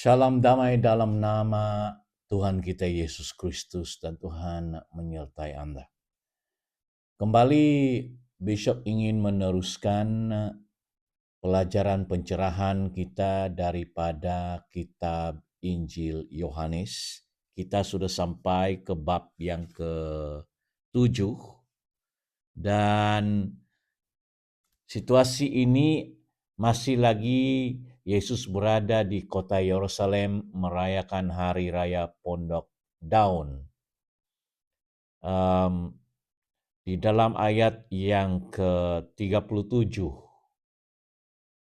Shalom damai dalam nama Tuhan kita Yesus Kristus dan Tuhan menyertai Anda. Kembali Bishop ingin meneruskan pelajaran pencerahan kita daripada kitab Injil Yohanes. Kita sudah sampai ke bab yang ke-7 dan situasi ini masih lagi Yesus berada di kota Yerusalem merayakan hari raya Pondok Daun. Di dalam ayat yang ke-37,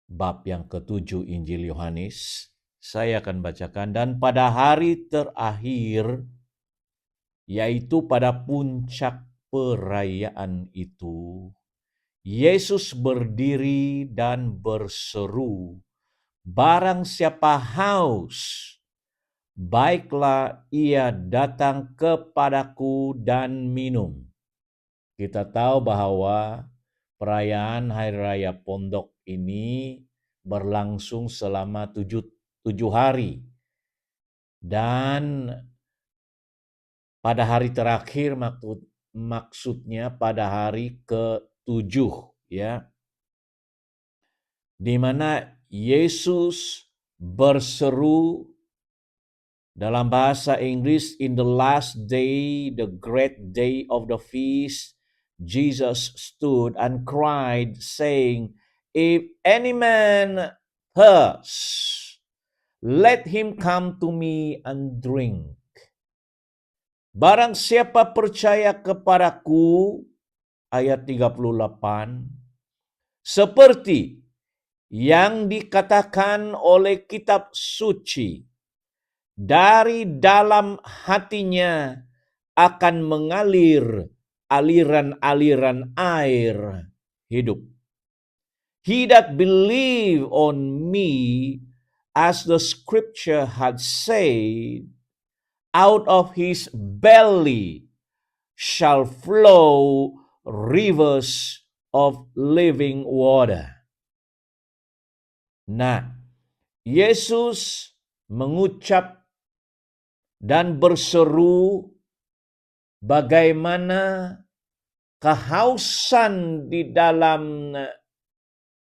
bab yang ke-7 Injil Yohanes, saya akan bacakan. Dan pada hari terakhir, yaitu pada puncak perayaan itu, Yesus berdiri dan berseru, "Barang siapa haus, baiklah ia datang kepadaku dan minum." Kita tahu bahwa perayaan Hari Raya Pondok ini berlangsung selama tujuh hari. Dan pada hari terakhir maksudnya pada hari ke-7, ya, di mana Yesus berseru dalam bahasa Inggris, "In the last day, the great day of the feast, Jesus stood and cried, saying, If any man thirst, let him come to me and drink. Barang siapa percaya kepadaku," ayat 38, "seperti yang dikatakan oleh kitab suci, dari dalam hatinya akan mengalir aliran-aliran air hidup. He that believe on me, as the scripture had said, out of his belly shall flow rivers of living water." Nah, Yesus mengucap dan berseru bagaimana kehausan di dalam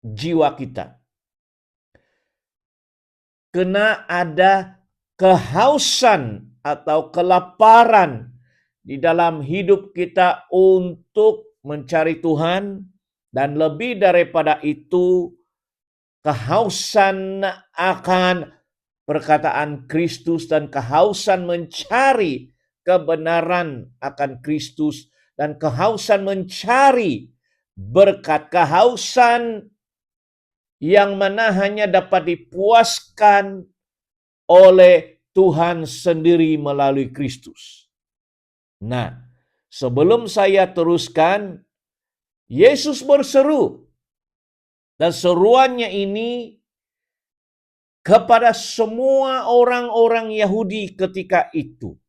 jiwa kita. Kena ada kehausan atau kelaparan di dalam hidup kita untuk mencari Tuhan, dan lebih daripada itu, kehausan akan perkataan Kristus dan kehausan mencari kebenaran akan Kristus dan kehausan mencari berkat, kehausan yang mana hanya dapat dipuaskan oleh Tuhan sendiri melalui Kristus. Nah, sebelum saya teruskan, Yesus berseru, dan seruannya ini kepada semua orang-orang Yahudi ketika itu.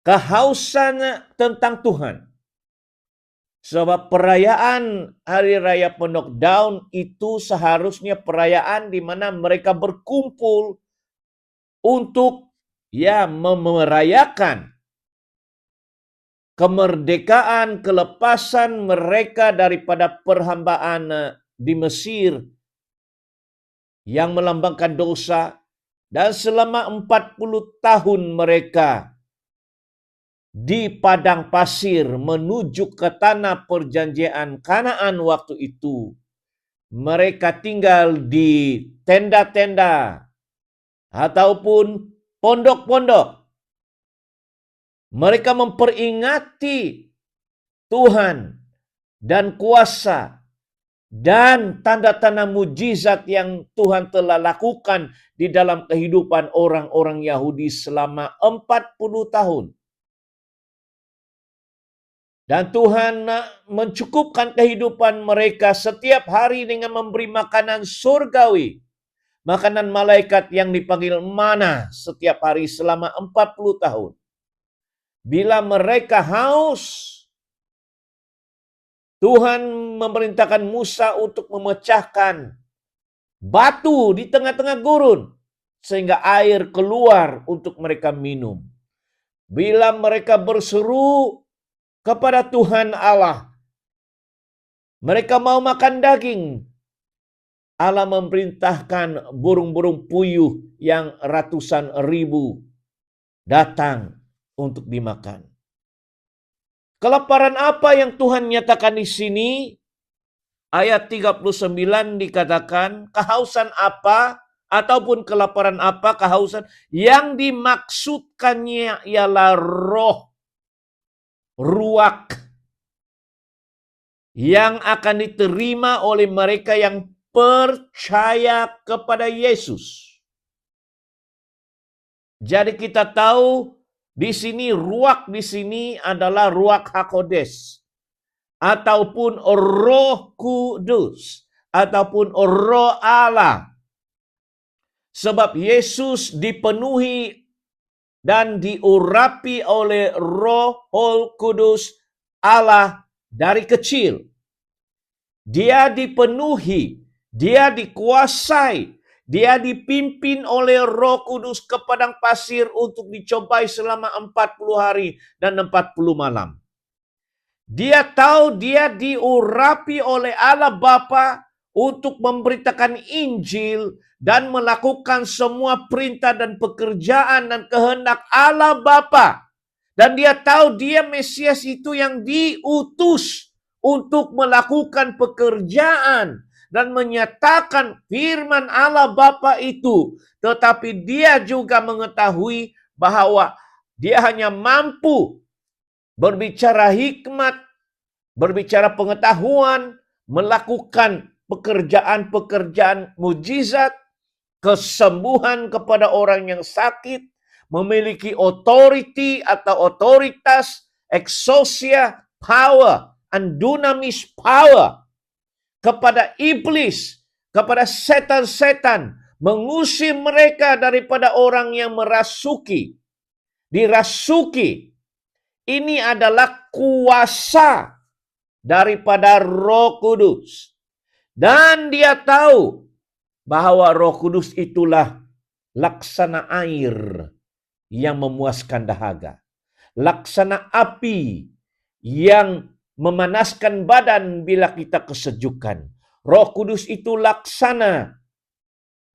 Kehausan tentang Tuhan. Sebab perayaan Hari Raya Pondok Daun itu seharusnya perayaan di mana mereka berkumpul untuk merayakan kemerdekaan, kelepasan mereka daripada perhambaan di Mesir yang melambangkan dosa, dan selama 40 tahun mereka di padang pasir menuju ke tanah perjanjian Kanaan waktu itu. Mereka tinggal di tenda-tenda ataupun pondok-pondok. Mereka memperingati Tuhan dan kuasa dan tanda-tanda mujizat yang Tuhan telah lakukan di dalam kehidupan orang-orang Yahudi selama 40 tahun. Dan Tuhan mencukupkan kehidupan mereka setiap hari dengan memberi makanan surgawi, makanan malaikat yang dipanggil mana setiap hari selama 40 tahun. Bila mereka haus, Tuhan memerintahkan Musa untuk memecahkan batu di tengah-tengah gurun, sehingga air keluar untuk mereka minum. Bila mereka berseru kepada Tuhan Allah, mereka mau makan daging, Allah memerintahkan burung-burung puyuh yang ratusan ribu datang untuk dimakan. Kelaparan apa yang Tuhan nyatakan di sini? Ayat 39 dikatakan, kehausan apa ataupun kelaparan apa, kehausan yang dimaksudkannya ialah roh, ruak, yang akan diterima oleh mereka yang percaya kepada Yesus. Jadi kita tahu di sini ruak di sini adalah ruak hakodes, ataupun Roh Kudus, ataupun Roh Allah. Sebab Yesus dipenuhi dan diurapi oleh Roh Kudus Allah dari kecil. Dia dipenuhi, dia dikuasai, dia dipimpin oleh Roh Kudus ke padang pasir untuk dicobai selama 40 hari dan 40 malam. Dia tahu dia diurapi oleh Allah Bapa untuk memberitakan Injil dan melakukan semua perintah dan pekerjaan dan kehendak Allah Bapa. Dan dia tahu dia Mesias itu yang diutus untuk melakukan pekerjaan dan menyatakan firman Allah Bapa itu. Tetapi dia juga mengetahui bahwa dia hanya mampu berbicara hikmat, berbicara pengetahuan, melakukan pekerjaan-pekerjaan mujizat, kesembuhan kepada orang yang sakit, memiliki authority atau otoritas, exousia, power, and dunamis power kepada iblis, kepada setan-setan, mengusir mereka daripada orang yang dirasuki. Ini adalah kuasa daripada Roh Kudus. Dan dia tahu bahwa Roh Kudus itulah laksana air yang memuaskan dahaga. Laksana api yang memanaskan badan bila kita kesejukan. Roh Kudus itu laksana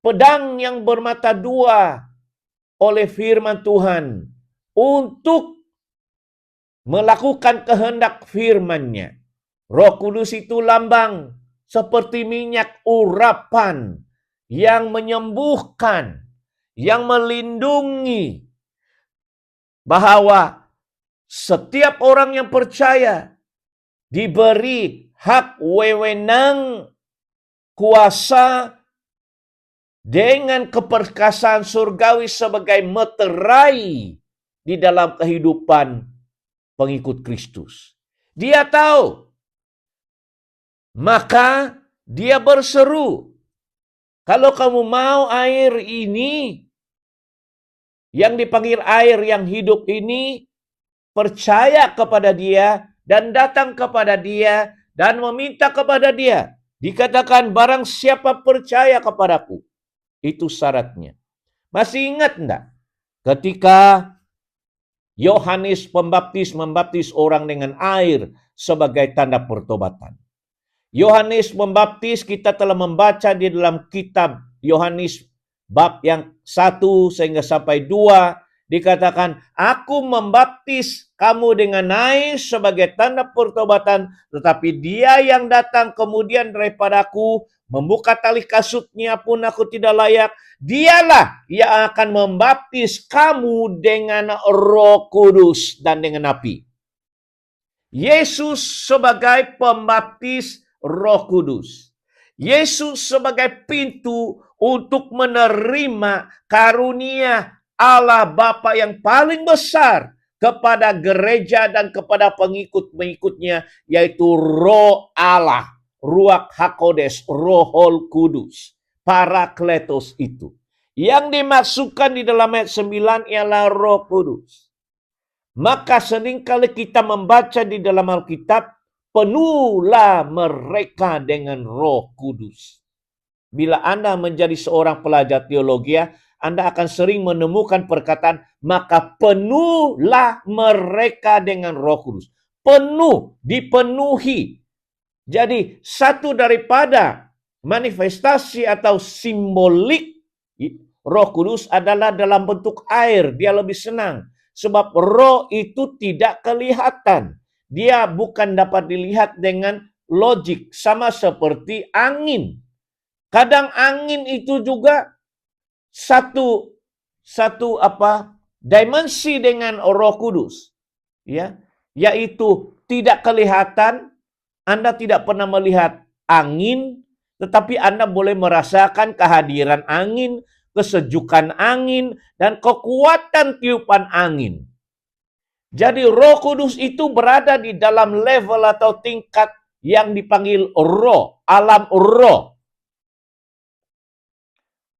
pedang yang bermata dua oleh firman Tuhan untuk melakukan kehendak firman-Nya. Roh Kudus itu lambang seperti minyak urapan yang menyembuhkan, yang melindungi, bahwa setiap orang yang percaya diberi hak wewenang kuasa dengan keperkasaan surgawi sebagai meterai di dalam kehidupan pengikut Kristus. Dia tahu, maka dia berseru, kalau kamu mau air ini, yang dipanggil air yang hidup ini, percaya kepada dia dan datang kepada dia dan meminta kepada dia. Dikatakan barang siapa percaya kepadaku, itu syaratnya. Masih ingat enggak? Ketika Yohanes Pembaptis membaptis orang dengan air sebagai tanda pertobatan. Yohanes Pembaptis kita telah membaca di dalam kitab Yohanes bab yang 1 sehingga sampai 2. Dikatakan, aku membaptis kamu dengan air sebagai tanda pertobatan, tetapi dia yang datang kemudian daripadaku, membuka tali kasutnya pun aku tidak layak. Dialah yang akan membaptis kamu dengan Roh Kudus dan dengan api. Yesus sebagai pembaptis Roh Kudus. Yesus sebagai pintu untuk menerima karunia Allah Bapa yang paling besar kepada gereja dan kepada pengikut-pengikutnya, yaitu Roh Allah, Ruach Hakodes, Roh Kudus, Parakletos itu. Yang dimaksudkan di dalam ayat 9 ialah Roh Kudus. Maka seringkali kita membaca di dalam Alkitab, penuhlah mereka dengan Roh Kudus. Bila Anda menjadi seorang pelajar teologi, Anda akan sering menemukan perkataan, maka penuhlah mereka dengan Roh Kudus. Penuh, dipenuhi. Jadi satu daripada manifestasi atau simbolik Roh Kudus adalah dalam bentuk air. Dia lebih senang. Sebab roh itu tidak kelihatan. Dia bukan dapat dilihat dengan logik. Sama seperti angin. Kadang angin itu juga satu dimensi dengan Roh Kudus. Ya, yaitu tidak kelihatan. Anda tidak pernah melihat angin, tetapi Anda boleh merasakan kehadiran angin, kesejukan angin, dan kekuatan tiupan angin. Jadi Roh Kudus itu berada di dalam level atau tingkat yang dipanggil roh, alam roh.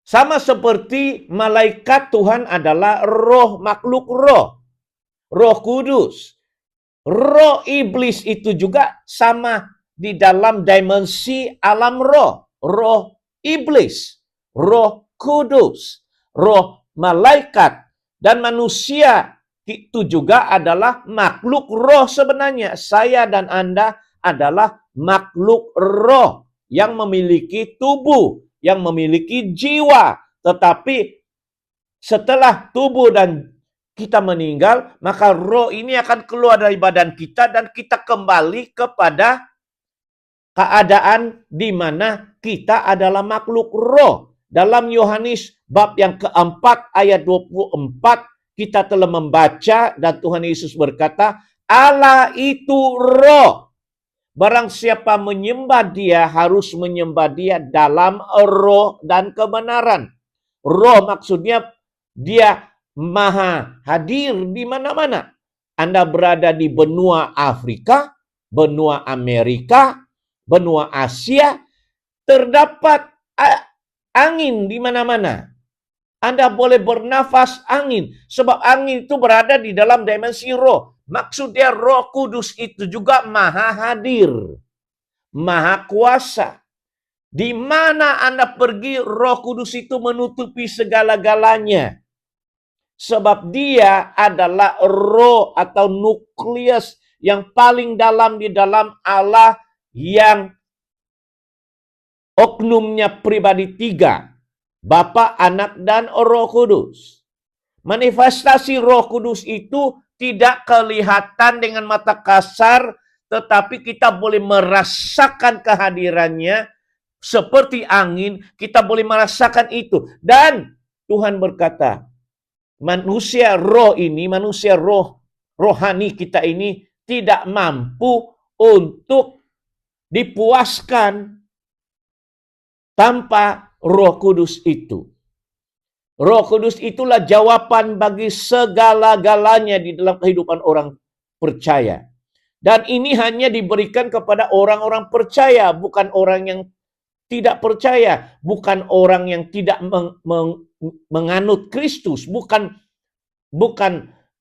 Sama seperti malaikat Tuhan adalah roh, makhluk roh. Roh Kudus. Roh iblis itu juga sama di dalam dimensi alam roh. Roh iblis, roh kudus, roh malaikat, dan manusia itu juga adalah makhluk roh sebenarnya. Saya dan Anda adalah makhluk roh yang memiliki tubuh, yang memiliki jiwa. Tetapi setelah tubuh dan kita meninggal, maka roh ini akan keluar dari badan kita dan kita kembali kepada keadaan di mana kita adalah makhluk roh. Dalam Yohanes bab yang keempat ayat 24 kita telah membaca dan Tuhan Yesus berkata, Allah itu roh. Barang siapa menyembah dia harus menyembah dia dalam roh dan kebenaran. Roh maksudnya dia maha hadir di mana-mana. Anda berada di benua Afrika, benua Amerika, benua Asia, terdapat angin di mana-mana. Anda boleh bernafas angin, sebab angin itu berada di dalam dimensi roh. Maksudnya Roh Kudus itu juga maha hadir, maha kuasa. Di mana Anda pergi, Roh Kudus itu menutupi segala-galanya. Sebab dia adalah roh atau nukleus yang paling dalam di dalam Allah yang oknumnya pribadi tiga. Bapa, Anak, dan Roh Kudus. Manifestasi Roh Kudus itu tidak kelihatan dengan mata kasar, tetapi kita boleh merasakan kehadirannya seperti angin. Kita boleh merasakan itu. Dan Tuhan berkata, manusia roh ini, manusia rohani kita ini tidak mampu untuk dipuaskan tanpa Roh Kudus itu. Roh Kudus itulah jawaban bagi segala-galanya di dalam kehidupan orang percaya. Dan ini hanya diberikan kepada orang-orang percaya, bukan orang yang tidak percaya, bukan orang yang tidak menganut Kristus, bukan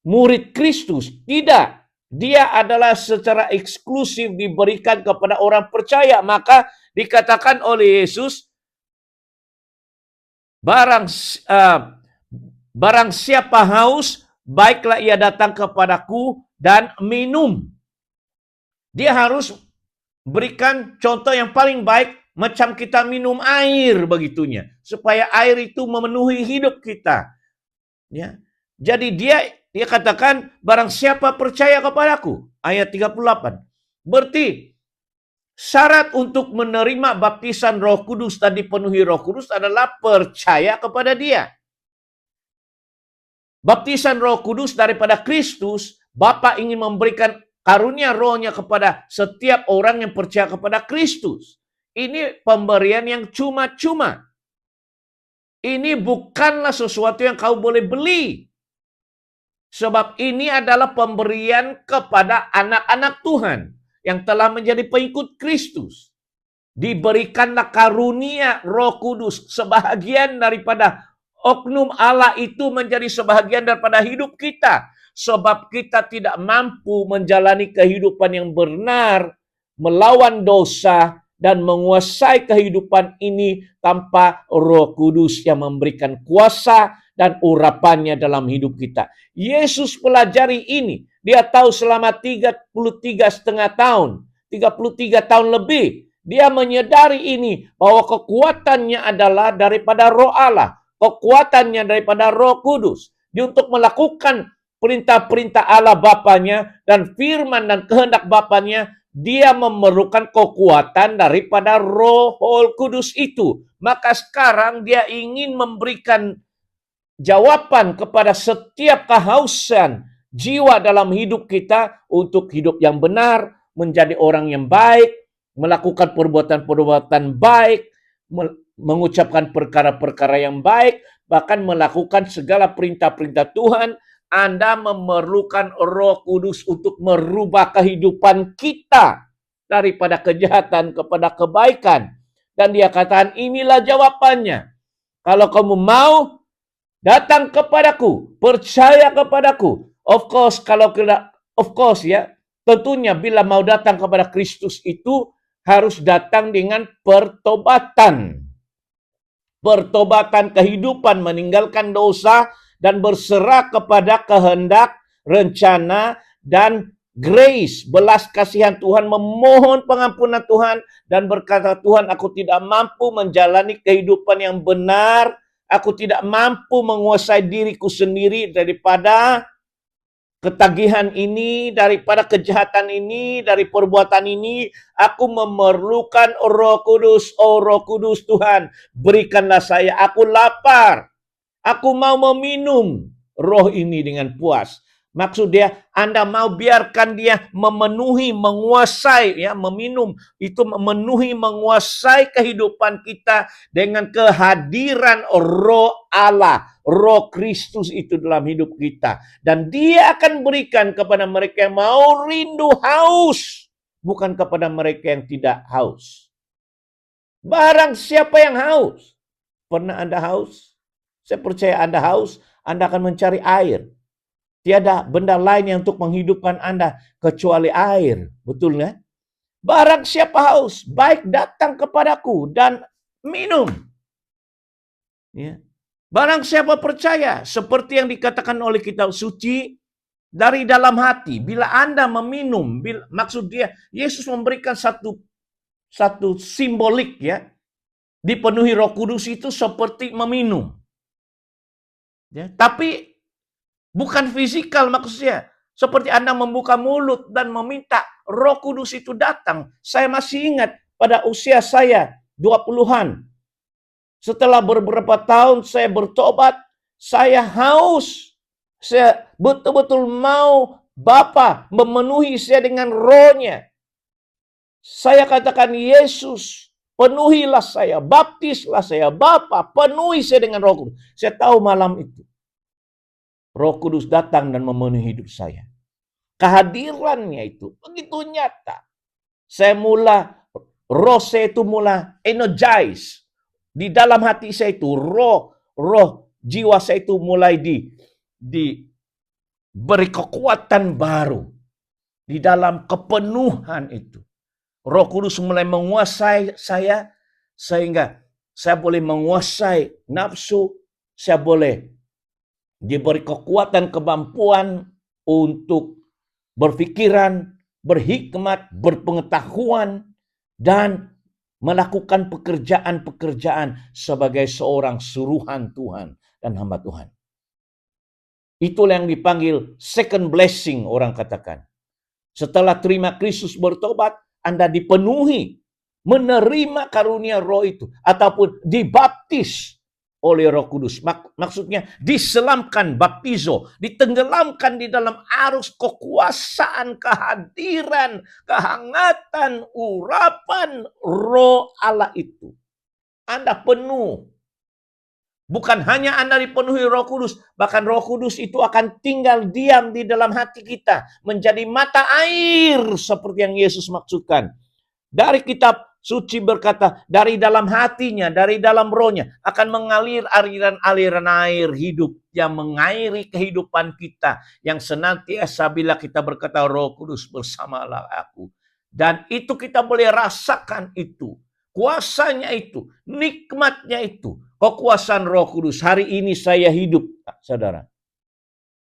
murid Kristus. Tidak. Dia adalah secara eksklusif diberikan kepada orang percaya. Maka dikatakan oleh Yesus, barang siapa haus, baiklah ia datang kepadaku dan minum. Dia harus berikan contoh yang paling baik, macam kita minum air begitunya, supaya air itu memenuhi hidup kita. Ya. Jadi dia katakan, barang siapa percaya kepadaku, ayat 38. Berarti syarat untuk menerima baptisan Roh Kudus dan dipenuhi Roh Kudus adalah percaya kepada dia. Baptisan Roh Kudus daripada Kristus, Bapa ingin memberikan karunia rohnya kepada setiap orang yang percaya kepada Kristus. Ini pemberian yang cuma-cuma. Ini bukanlah sesuatu yang kau boleh beli. Sebab ini adalah pemberian kepada anak-anak Tuhan yang telah menjadi pengikut Kristus. Diberikanlah karunia Roh Kudus. Sebahagian daripada oknum Allah itu menjadi sebahagian daripada hidup kita. Sebab kita tidak mampu menjalani kehidupan yang benar, melawan dosa, dan menguasai kehidupan ini tanpa Roh Kudus yang memberikan kuasa dan urapannya dalam hidup kita. Yesus pelajari ini. Dia tahu selama 33,5 tahun, 33 tahun lebih, dia menyadari ini bahwa kekuatannya adalah daripada Roh Allah, kekuatannya daripada Roh Kudus. Dia untuk melakukan perintah-perintah Allah Bapanya dan firman dan kehendak Bapanya, dia memerlukan kekuatan daripada Roh Kudus itu. Maka sekarang dia ingin memberikan jawaban kepada setiap kehausan jiwa dalam hidup kita untuk hidup yang benar, menjadi orang yang baik, melakukan perbuatan-perbuatan baik, mengucapkan perkara-perkara yang baik, bahkan melakukan segala perintah-perintah Tuhan. Anda memerlukan Roh Kudus untuk merubah kehidupan kita daripada kejahatan kepada kebaikan. Dan dia katakan, inilah jawabannya. Kalau kamu mau, datang kepadaku, percaya kepadaku. Of course ya, tentunya bila mau datang kepada Kristus itu harus datang dengan pertobatan. Pertobatan kehidupan, meninggalkan dosa dan berserah kepada kehendak, rencana, dan grace, belas kasihan Tuhan, memohon pengampunan Tuhan, dan berkata, Tuhan, aku tidak mampu menjalani kehidupan yang benar, aku tidak mampu menguasai diriku sendiri daripada ketagihan ini, daripada kejahatan ini, dari perbuatan ini. Aku memerlukan Roh Kudus. Oh Roh Kudus Tuhan, berikanlah saya, aku lapar. Aku mau meminum roh ini dengan puas. Maksud dia, Anda mau biarkan dia memenuhi, menguasai, ya, meminum, itu memenuhi, menguasai kehidupan kita dengan kehadiran Roh Allah, Roh Kristus itu dalam hidup kita. Dan dia akan berikan kepada mereka yang mau rindu haus, bukan kepada mereka yang tidak haus. Barang siapa yang haus, pernah Anda haus? Saya percaya Anda haus, Anda akan mencari air. Tiada benda lain yang untuk menghidupkan Anda kecuali air. Betul nggak? Barang siapa haus, baik datang kepadaku dan minum. Ya. Barang siapa percaya, seperti yang dikatakan oleh kitab suci, dari dalam hati. Bila Anda meminum, maksud dia, Yesus memberikan satu simbolik, ya. Dipenuhi Roh Kudus itu seperti meminum. Ya, tapi bukan fisikal maksudnya. Seperti Anda membuka mulut dan meminta Roh Kudus itu datang. Saya masih ingat pada usia saya 20-an. Setelah beberapa tahun saya bertobat, saya haus. Saya betul-betul mau Bapa memenuhi saya dengan rohnya. Saya katakan, Yesus, penuhilah saya, baptislah saya, Bapa, penuhi saya dengan Roh Kudus. Saya tahu malam itu Roh Kudus datang dan memenuhi hidup saya. Kehadirannya itu begitu nyata. Roh saya itu mulai energize. Di dalam hati saya itu, roh jiwa saya itu mulai diberi kekuatan baru. Di dalam kepenuhan itu. Roh Kudus mulai menguasai saya, sehingga saya boleh menguasai nafsu, saya boleh diberi kekuatan, kemampuan untuk berpikiran, berhikmat, berpengetahuan, dan melakukan pekerjaan-pekerjaan sebagai seorang suruhan Tuhan dan hamba Tuhan. Itulah yang dipanggil second blessing, orang katakan. Setelah terima Kristus bertobat, Anda dipenuhi, menerima karunia roh itu, ataupun dibaptis oleh Roh Kudus. Maksudnya diselamkan, baptizo, ditenggelamkan di dalam arus kekuasaan, kehadiran, kehangatan, urapan Roh Allah itu. Anda penuh. Bukan hanya Anda dipenuhi Roh Kudus, bahkan Roh Kudus itu akan tinggal diam di dalam hati kita, menjadi mata air seperti yang Yesus maksudkan. Dari kitab suci berkata, dari dalam hatinya, dari dalam rohnya akan mengalir aliran-aliran air hidup yang mengairi kehidupan kita, yang senantiasa bila kita berkata, Roh Kudus bersamalah aku, Dan itu kita boleh rasakan itu. Kuasanya itu, nikmatnya itu. Kekuasaan Roh Kudus. Hari ini saya hidup, saudara.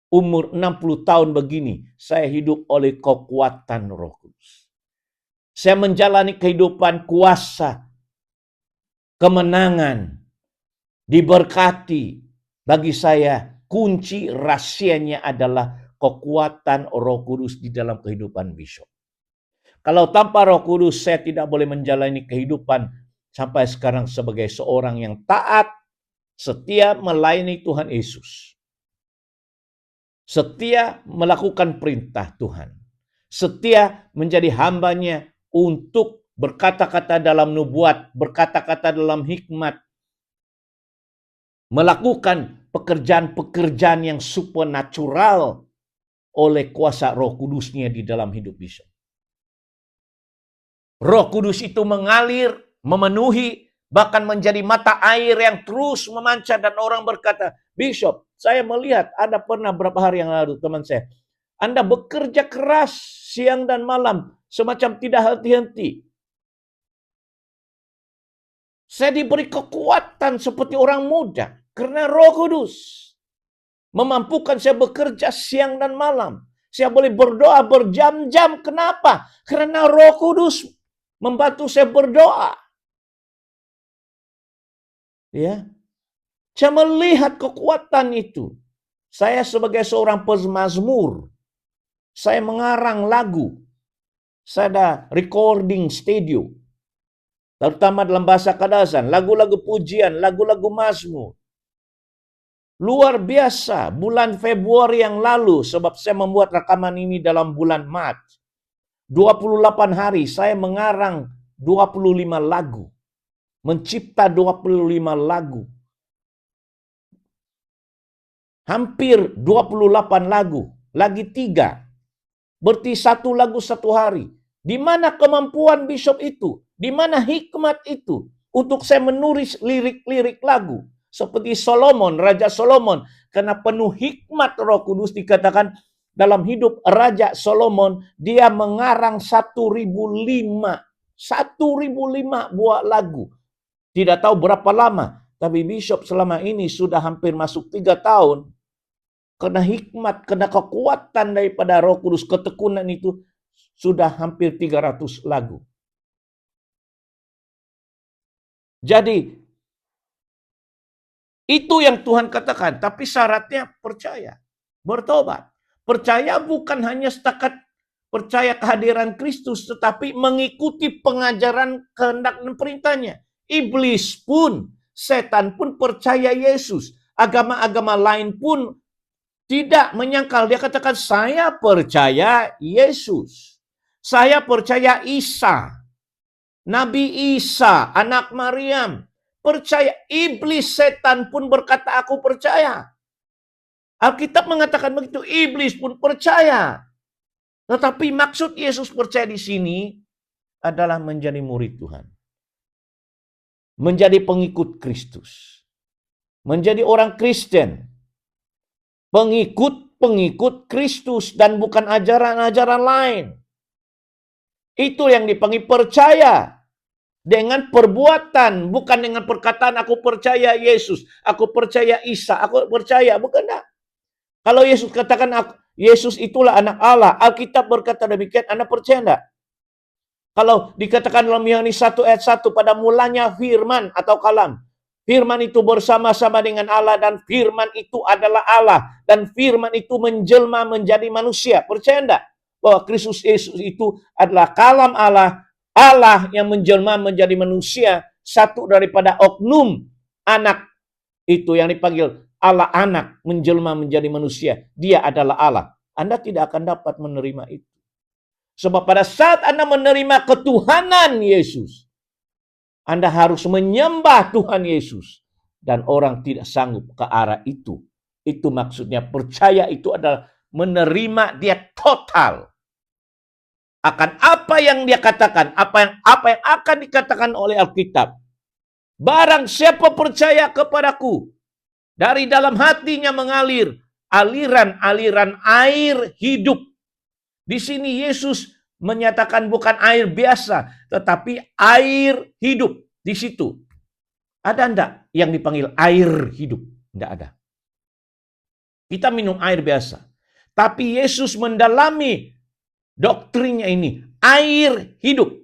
Umur 60 tahun begini, saya hidup oleh kekuatan Roh Kudus. Saya menjalani kehidupan kuasa, kemenangan, diberkati. Bagi saya, kunci rahasianya adalah kekuatan Roh Kudus di dalam kehidupan Bishop. Kalau tanpa Roh Kudus, saya tidak boleh menjalani kehidupan sampai sekarang sebagai seorang yang taat, setia melayani Tuhan Yesus. Setia melakukan perintah Tuhan. Setia menjadi hambanya untuk berkata-kata dalam nubuat, berkata-kata dalam hikmat. Melakukan pekerjaan-pekerjaan yang supernatural oleh kuasa Roh Kudusnya di dalam hidup Bishop. Roh Kudus itu mengalir, memenuhi, bahkan menjadi mata air yang terus memancar dan orang berkata, Bishop, saya melihat ada pernah beberapa hari yang lalu teman saya, Anda bekerja keras siang dan malam, semacam tidak henti-henti. Saya diberi kekuatan seperti orang muda, karena Roh Kudus memampukan saya bekerja siang dan malam. Saya boleh berdoa berjam-jam. Kenapa? Karena Roh Kudus membantu saya berdoa. Ya, saya melihat kekuatan itu. Saya sebagai seorang pemazmur, saya mengarang lagu. Saya ada recording studio. Terutama dalam bahasa Kadasan, lagu-lagu pujian, lagu-lagu mazmur. Luar biasa, bulan Februari yang lalu, sebab saya membuat rekaman ini dalam bulan Maret. 28 hari saya mengarang 25 lagu. Mencipta 25 lagu. Hampir 28 lagu. Lagi 3. Berarti 1 lagu 1 hari. Di mana kemampuan Bishop itu? Di mana hikmat itu? Untuk saya menulis lirik-lirik lagu. Seperti Solomon, Raja Solomon. Karena penuh hikmat Roh Kudus dikatakan dalam hidup Raja Solomon. Dia mengarang 1.005 buah lagu. Tidak tahu berapa lama. Tapi Bishop selama ini sudah hampir masuk 3 tahun. Karena hikmat, karena kekuatan daripada Roh Kudus, ketekunan itu sudah hampir 300 lagu. Jadi, itu yang Tuhan katakan. Tapi syaratnya percaya. Bertobat. Percaya bukan hanya setakat percaya kehadiran Kristus, tetapi mengikuti pengajaran kehendak dan perintahnya. Iblis pun, setan pun percaya Yesus. Agama-agama lain pun tidak menyangkal. Dia katakan, saya percaya Yesus. Saya percaya Isa. Nabi Isa, anak Maryam. Percaya. Iblis, setan pun berkata, aku percaya. Alkitab mengatakan begitu. Iblis pun percaya. Tetapi maksud Yesus percaya di sini adalah menjadi murid Tuhan. Menjadi pengikut Kristus. Menjadi orang Kristen. Pengikut Kristus dan bukan ajaran-ajaran lain. Itu yang dipanggil percaya. Dengan perbuatan, bukan dengan perkataan aku percaya Yesus, aku percaya Isa, aku percaya, bukan enggak. Kalau Yesus katakan Yesus itulah anak Allah, Alkitab berkata demikian, Anda percaya enggak? Kalau dikatakan dalam Yohanes 1 ayat 1, pada mulanya firman atau kalam. Firman itu bersama-sama dengan Allah dan firman itu adalah Allah. Dan firman itu menjelma menjadi manusia. Percaya enggak? Bahwa Kristus Yesus itu adalah kalam Allah. Allah yang menjelma menjadi manusia. Satu daripada oknum anak itu yang dipanggil Allah anak menjelma menjadi manusia. Dia adalah Allah. Anda tidak akan dapat menerima itu. Sebab pada saat Anda menerima ketuhanan Yesus, Anda harus menyembah Tuhan Yesus. Dan orang tidak sanggup ke arah itu. Itu maksudnya percaya itu adalah menerima dia total. Akan apa yang dia katakan. Apa yang akan dikatakan oleh Alkitab. Barang siapa percaya kepadaku. Dari dalam hatinya mengalir aliran-aliran air hidup. Di sini Yesus menyatakan bukan air biasa, tetapi air hidup di situ. Ada enggak yang dipanggil air hidup? Enggak ada. Kita minum air biasa. Tapi Yesus mendalami doktrinnya ini. Air hidup.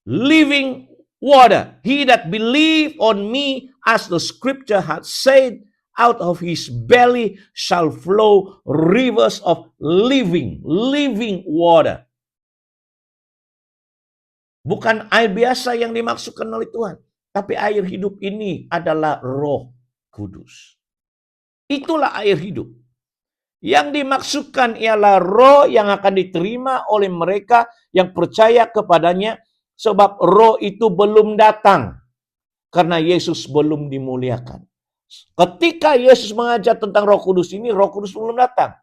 Living water. He that believe on me, as the scripture hath said, out of his belly shall flow rivers of living water. Bukan air biasa yang dimaksudkan oleh Tuhan. Tapi air hidup ini adalah Roh Kudus. Itulah air hidup. Yang dimaksudkan ialah roh yang akan diterima oleh mereka yang percaya kepadanya. Sebab roh itu belum datang. Karena Yesus belum dimuliakan. Ketika Yesus mengajar tentang Roh Kudus ini, Roh Kudus belum datang.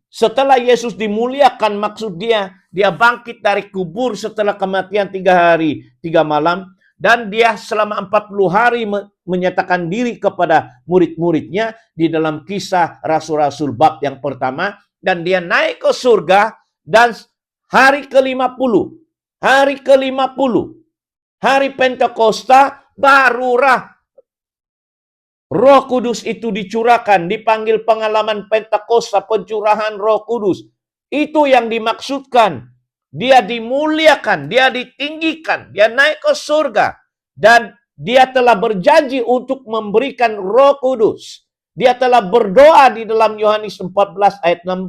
Setelah Yesus dimuliakan, maksud dia bangkit dari kubur setelah kematian 3 hari, 3 malam. Dan dia selama 40 hari menyatakan diri kepada murid-muridnya di dalam Kisah Rasul-Rasul bab yang pertama. Dan dia naik ke surga dan hari ke-50, hari Pentakosta, barulah Roh Kudus itu dicurahkan, dipanggil pengalaman Pentakosta, pencurahan Roh Kudus. Itu yang dimaksudkan. Dia dimuliakan, dia ditinggikan, dia naik ke surga. Dan dia telah berjanji untuk memberikan Roh Kudus. Dia telah berdoa di dalam Yohanes 14 ayat 16.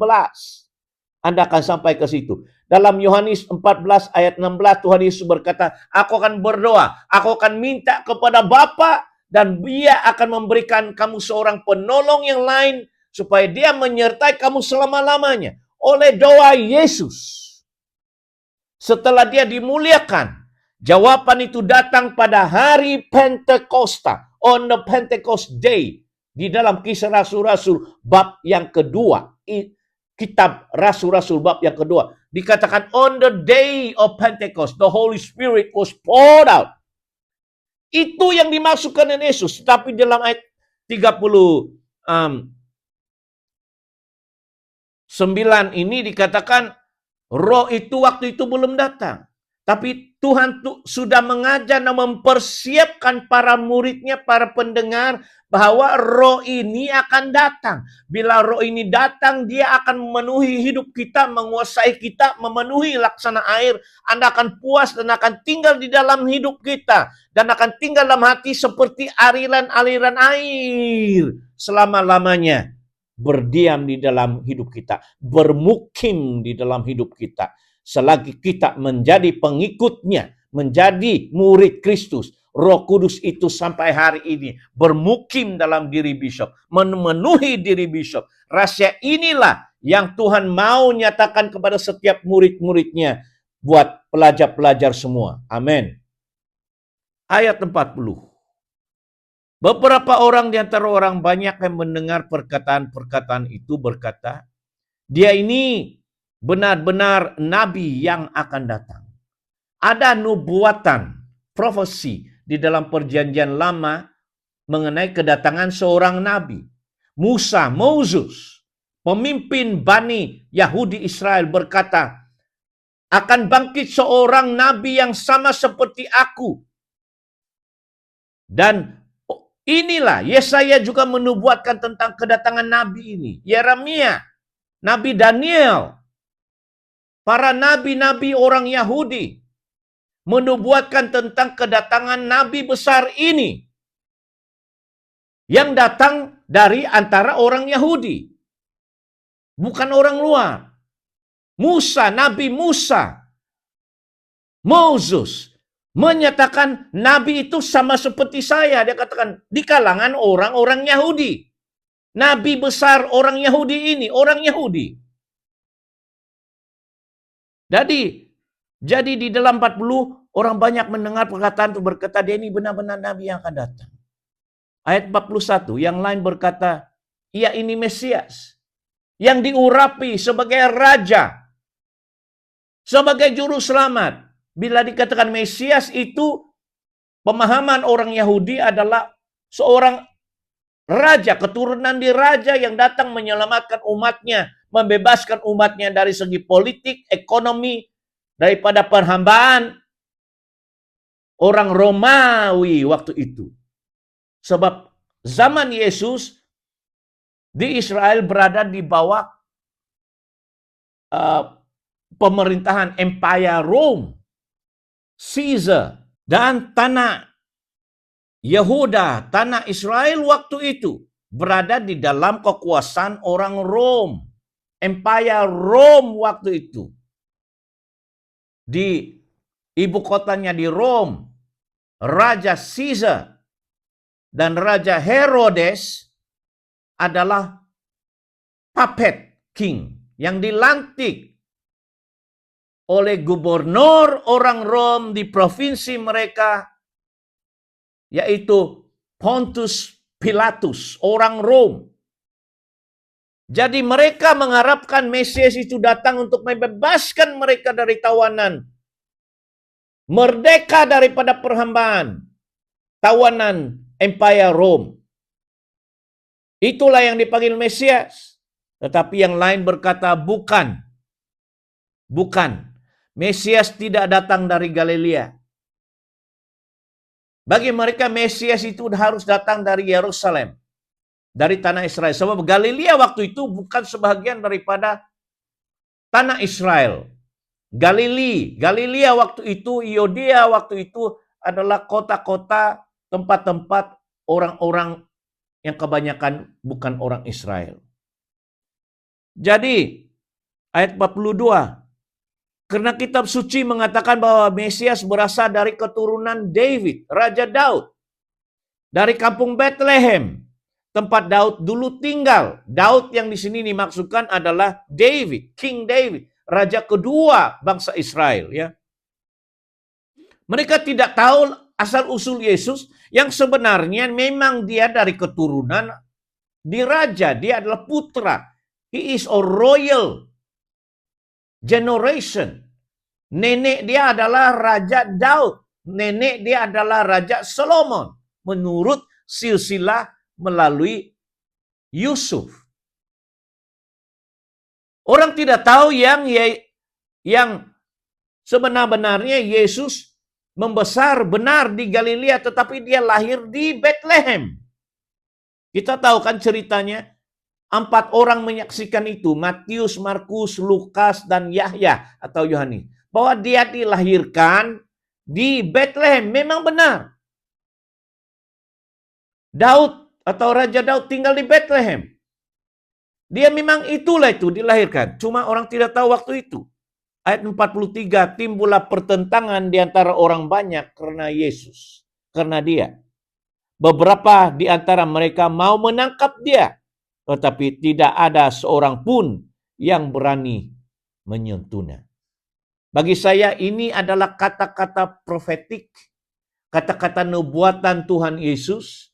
Anda akan sampai ke situ. Dalam Yohanes 14 ayat 16 Tuhan Yesus berkata, aku akan berdoa, aku akan minta kepada Bapa dan Dia akan memberikan kamu seorang penolong yang lain supaya Dia menyertai kamu selama-lamanya. Oleh doa Yesus. Setelah dia dimuliakan, jawaban itu datang pada hari Pentakosta, on the Pentecost Day, di dalam Kisah Rasul-Rasul bab yang kedua, kitab Rasul-Rasul bab yang kedua, dikatakan on the day of Pentecost, the Holy Spirit was poured out. Itu yang dimaksudkan dengan Yesus. Tapi dalam ayat 39 ini dikatakan, Roh itu waktu itu belum datang. Tapi Tuhan sudah mengajar dan mempersiapkan para muridnya, para pendengar, bahwa roh ini akan datang. Bila roh ini datang, dia akan memenuhi hidup kita, menguasai kita, memenuhi laksana air. Anda akan puas dan akan tinggal di dalam hidup kita. Dan akan tinggal dalam hati seperti aliran-aliran air selama-lamanya. Berdiam di dalam hidup kita, bermukim di dalam hidup kita. Selagi kita menjadi pengikutnya, menjadi murid Kristus, Roh Kudus itu sampai hari ini bermukim dalam diri bishop, memenuhi diri bishop. Rahasia inilah yang Tuhan mau nyatakan kepada setiap murid-muridnya buat pelajar-pelajar semua. Amin. Ayat 40. Beberapa orang di antara orang banyak yang mendengar perkataan-perkataan itu berkata, dia ini benar-benar nabi yang akan datang. Ada nubuatan, profesi di dalam perjanjian lama mengenai kedatangan seorang nabi. Musa, Moses, pemimpin Bani Yahudi Israel berkata, akan bangkit seorang nabi yang sama seperti aku. Dan inilah, Yesaya juga menubuatkan tentang kedatangan nabi ini. Yeremia, Nabi Daniel, para nabi-nabi orang Yahudi menubuatkan tentang kedatangan nabi besar ini yang datang dari antara orang Yahudi, bukan orang luar. Musa, Nabi Musa, Moses menyatakan nabi itu sama seperti saya. Dia katakan di kalangan orang-orang Yahudi. Nabi besar orang Yahudi ini, orang Yahudi. Jadi di dalam 40 orang banyak mendengar perkataan itu berkata, dia ini benar-benar nabi yang akan datang. Ayat 41, yang lain berkata, ia ini Mesias yang diurapi sebagai raja, sebagai juru selamat. Bila dikatakan Mesias itu, pemahaman orang Yahudi adalah seorang raja, keturunan di raja yang datang menyelamatkan umatnya, membebaskan umatnya dari segi politik, ekonomi, daripada perhambaan orang Romawi waktu itu. Sebab zaman Yesus di Israel berada di bawah pemerintahan Empire Rome, Caesar, dan tanah Yehuda, tanah Israel waktu itu berada di dalam kekuasaan orang Rome, Empire Rome waktu itu. Di ibu kotanya di Rome, Raja Caesar dan Raja Herodes adalah puppet king yang dilantik oleh gubernur orang Rome di provinsi mereka, yaitu Pontius Pilatus, orang Rome. Jadi mereka mengharapkan Mesias itu datang untuk membebaskan mereka dari tawanan, merdeka daripada perhambaan, tawanan Empire Rome. Itulah yang dipanggil Mesias. Tetapi yang lain berkata bukan. Bukan. Mesias tidak datang dari Galilea. Bagi mereka Mesias itu harus datang dari Yerusalem, dari tanah Israel. Sebab Galilea waktu itu bukan sebahagian daripada tanah Israel. Galilea waktu itu, Yudea waktu itu adalah kota-kota, tempat-tempat orang-orang yang kebanyakan bukan orang Israel. Jadi, ayat 42. Karena kitab suci mengatakan bahwa Mesias berasal dari keturunan David, Raja Daud. Dari kampung Bethlehem, tempat Daud dulu tinggal. Daud yang di sini dimaksudkan adalah David, King David, raja kedua bangsa Israel, ya. Mereka tidak tahu asal-usul Yesus yang sebenarnya memang dia dari keturunan diraja, dia adalah putra. He is a royal generation. Nenek dia adalah Raja Daud. Nenek dia adalah Raja Solomon. Menurut silsilah melalui Yusuf. Orang tidak tahu yang sebenar-benarnya Yesus membesar benar di Galilea, tetapi dia lahir di Bethlehem. Kita tahu kan ceritanya. 4 orang menyaksikan itu, Matius, Markus, Lukas, dan Yahya atau Yohanes, bahwa dia dilahirkan di Bethlehem. Memang benar. Daud atau Raja Daud tinggal di Bethlehem. Dia memang itulah itu dilahirkan. Cuma orang tidak tahu waktu itu. Ayat 43, timbullah pertentangan di antara orang banyak karena Yesus. Karena dia. Beberapa di antara mereka mau menangkap dia. Tetapi tidak ada seorang pun yang berani menyentuhnya. Bagi saya ini adalah kata-kata profetik, kata-kata nubuatan Tuhan Yesus.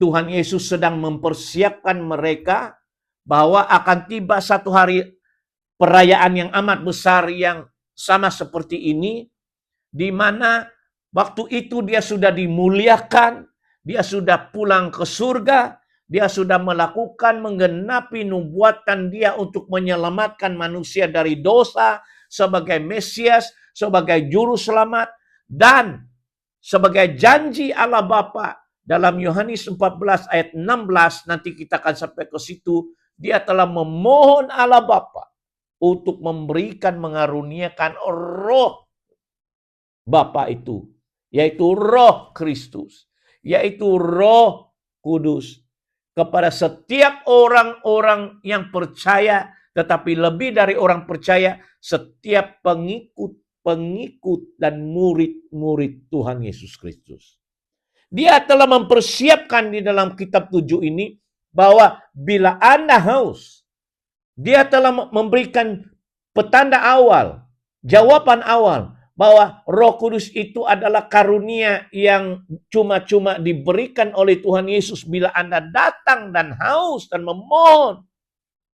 Tuhan Yesus sedang mempersiapkan mereka bahwa akan tiba satu hari perayaan yang amat besar yang sama seperti ini, di mana waktu itu dia sudah dimuliakan, dia sudah pulang ke surga, dia sudah melakukan menggenapi nubuatan dia untuk menyelamatkan manusia dari dosa sebagai Mesias, sebagai juru selamat, dan sebagai janji Allah Bapa dalam Yohanes 14 ayat 16, nanti kita akan sampai ke situ, dia telah memohon Allah Bapa untuk memberikan, mengaruniakan roh Bapa itu, yaitu roh Kristus, yaitu roh Kudus, kepada setiap orang-orang yang percaya, tetapi lebih dari orang percaya, setiap pengikut dan murid-murid Tuhan Yesus Kristus. Dia telah mempersiapkan di dalam kitab 7 ini bahwa bila Anda haus, dia telah memberikan petanda awal, jawaban awal, bahwa Roh Kudus itu adalah karunia yang cuma-cuma diberikan oleh Tuhan Yesus bila Anda datang dan haus dan memohon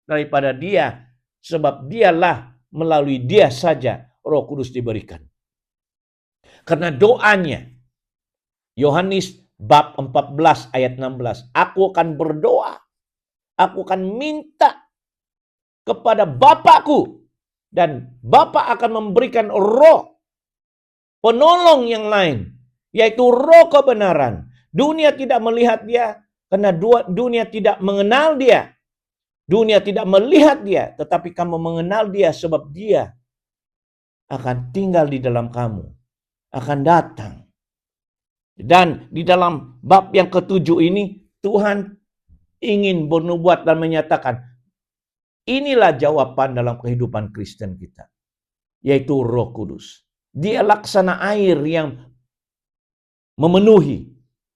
daripada Dia, sebab Dialah, melalui Dia saja Roh Kudus diberikan. Karena doanya Yohanes bab 14 ayat 16, aku akan berdoa, aku akan minta kepada Bapakku. Dan Bapa akan memberikan roh penolong yang lain, yaitu roh kebenaran. Dunia tidak melihat dia, karena dunia tidak mengenal dia. Dunia tidak melihat dia, tetapi kamu mengenal dia sebab dia akan tinggal di dalam kamu, akan datang. Dan di dalam bab yang ketujuh ini, Tuhan ingin bernubuat dan menyatakan, inilah jawaban dalam kehidupan Kristen kita, yaitu Roh Kudus. Dia laksana air yang memenuhi,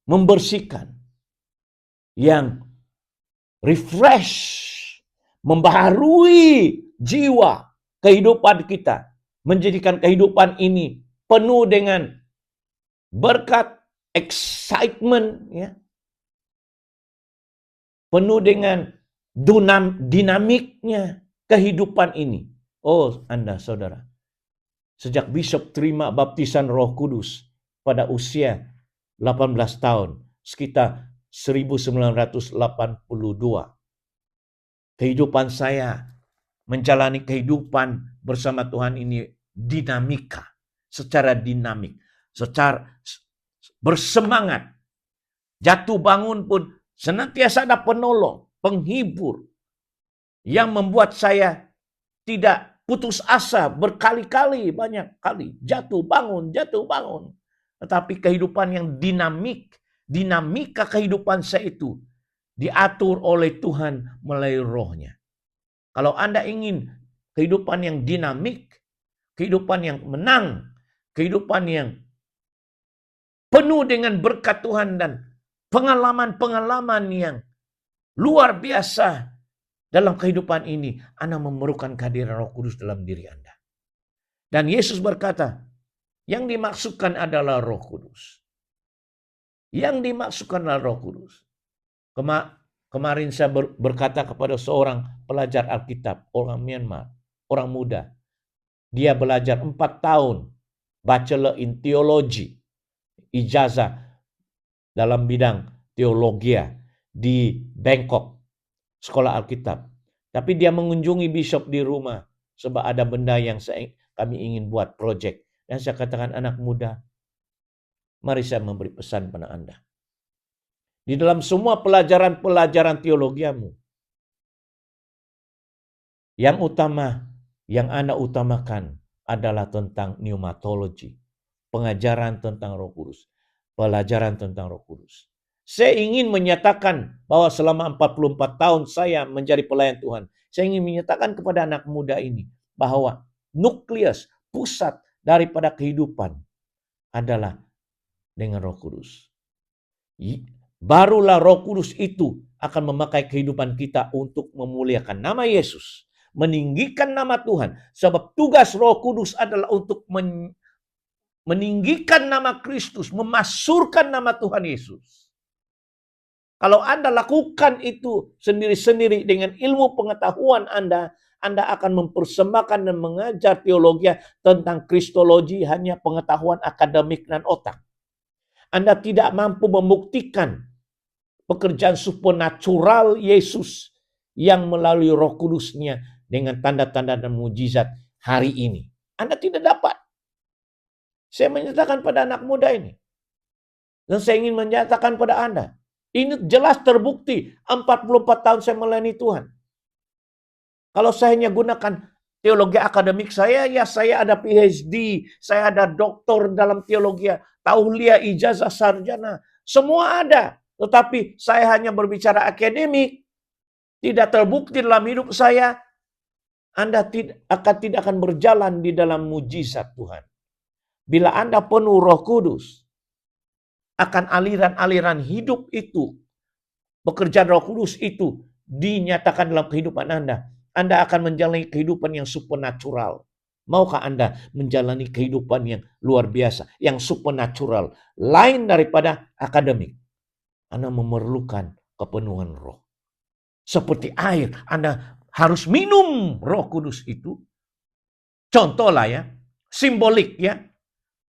membersihkan, yang refresh, membaharui jiwa kehidupan kita, menjadikan kehidupan ini penuh dengan berkat, excitement, ya, penuh dengan dinamiknya kehidupan ini. Oh, Anda saudara, sejak Bishop terima baptisan Roh Kudus pada usia 18 tahun, sekitar 1982, kehidupan saya menjalani kehidupan bersama Tuhan ini dinamika, secara dinamik, secara bersemangat. Jatuh bangun pun senantiasa ada penolong, penghibur, yang membuat saya tidak putus asa berkali-kali, banyak kali. Jatuh bangun. Tetapi kehidupan yang dinamika kehidupan saya itu diatur oleh Tuhan melalui rohnya. Kalau Anda ingin kehidupan yang dinamik, kehidupan yang menang, kehidupan yang penuh dengan berkat Tuhan dan pengalaman-pengalaman yang luar biasa dalam kehidupan ini, Anda memerlukan kehadiran Roh Kudus dalam diri Anda. Dan Yesus berkata, yang dimaksudkan adalah Roh Kudus. Yang dimaksudkan adalah Roh Kudus. Kemarin saya berkata kepada seorang pelajar Alkitab, orang Myanmar, orang muda. Dia belajar 4 tahun, Bachelor in Theology, ijazah dalam bidang teologi di Bangkok, sekolah Alkitab. Tapi dia mengunjungi bishop di rumah, sebab ada benda yang kami ingin buat project. Dan saya katakan, anak muda, mari saya memberi pesan pada Anda. Di dalam semua pelajaran teologiamu, yang utama, yang Anda utamakan adalah tentang pneumatologi, pengajaran tentang Roh Kudus, pelajaran tentang Roh Kudus. Saya ingin menyatakan bahwa selama 44 tahun saya menjadi pelayan Tuhan, saya ingin menyatakan kepada anak muda ini bahwa nukleus, pusat daripada kehidupan adalah dengan Roh Kudus. Barulah Roh Kudus itu akan memakai kehidupan kita untuk memuliakan nama Yesus, meninggikan nama Tuhan. Sebab tugas Roh Kudus adalah untuk meninggikan nama Kristus, memasurkan nama Tuhan Yesus. Kalau Anda lakukan itu sendiri-sendiri dengan ilmu pengetahuan Anda akan mempersembahkan dan mengajar teologi tentang kristologi hanya pengetahuan akademik dan otak. Anda tidak mampu membuktikan pekerjaan supernatural Yesus yang melalui Roh Kudusnya dengan tanda-tanda dan mujizat hari ini. Anda tidak dapat. Saya menyatakan pada anak muda ini. Dan saya ingin menyatakan pada Anda. Ini jelas terbukti 44 tahun saya melayani Tuhan. Kalau saya hanya gunakan teologi akademik saya, ya saya ada PhD, saya ada doktor dalam teologi, tauliah, ijazah, sarjana, semua ada. Tetapi saya hanya berbicara akademik, tidak terbukti dalam hidup saya, Anda tidak akan berjalan di dalam mujizat Tuhan. Bila Anda penuh Roh Kudus, akan aliran-aliran hidup itu, pekerjaan Roh Kudus itu dinyatakan dalam kehidupan Anda akan menjalani kehidupan yang supernatural. Maukah Anda menjalani kehidupan yang luar biasa, yang supernatural, lain daripada akademik? Anda memerlukan kepenuhan roh. Seperti air, Anda harus minum Roh Kudus itu. Contohlah ya, simbolik ya.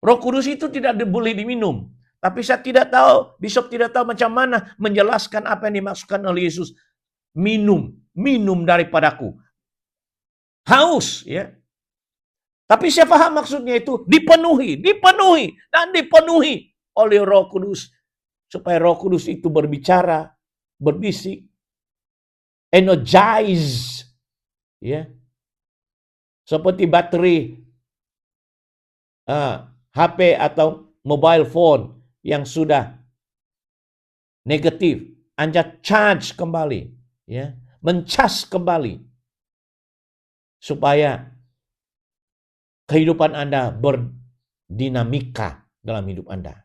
Roh Kudus itu tidak boleh diminum. Tapi saya tidak tahu, Bishop tidak tahu macam mana menjelaskan apa yang dimaksudkan oleh Yesus. Minum daripadaku. haus, ya. Tapi saya paham maksudnya itu dipenuhi dan dipenuhi oleh Roh Kudus supaya Roh Kudus itu berbicara, berbisik, energize, ya. Seperti baterai HP atau mobile phone yang sudah negatif, Anda charge kembali, ya, mencas kembali supaya kehidupan Anda berdinamika dalam hidup Anda.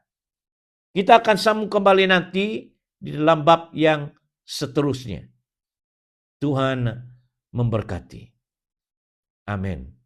Kita akan sambung kembali nanti di dalam bab yang seterusnya. Tuhan memberkati. Amin.